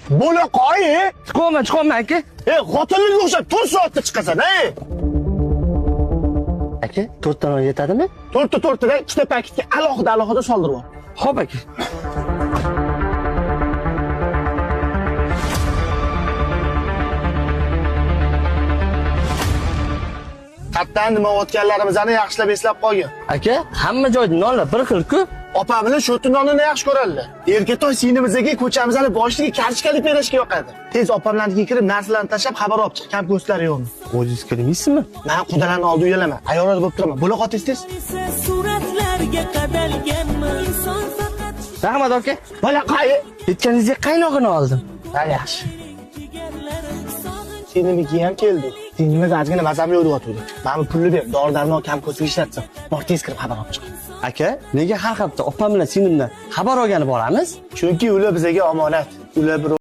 Bo'la qo'y. Chiqolma aka. Xotinlarga o'xshab 4 soatda chiqasan, Aka, 4 ta non yetadimi? 4tadan 2ta paketga alohida soldirib ol. Xo'p aka. Qatdan nima o'tganlarimizni yaxshilab eslab qo'ygin. Aka, hamma joyda nonlar bir xil-ku. Opa bilan shu nonni yaxshi ko'radilar. Erkatoy sinimizdagi ko'chamizning boshiga kartoshkali berishga yoqadi. Tez opamlarnikiga kirib narsalarni tashlab xabar olib chiq, kam ko'stlari yo'qmi? O'zingiz kirmaysizmi? Men qudalarni oldi uyalaman. Ayollar bo'lib turaman. Bo'la qotishingiz. Suratlarga qadalganman. Inson faqat Rahmat aka. Bo'la qo'y. Aytganingizga qaynog'ini oldim. Ha, yaxshi. Sinimiki ham keldi. Sinimiz ozgina mazam yo'qotdi. Mana pulni ber, dori-darmon kam ko'sib ishlatsam. Bor tez kirib xabar olib chiq. Aka, nega har hafta opam bilan singlimdan xabar olgani boramiz? Chunki ular bizga omonat. Ular bir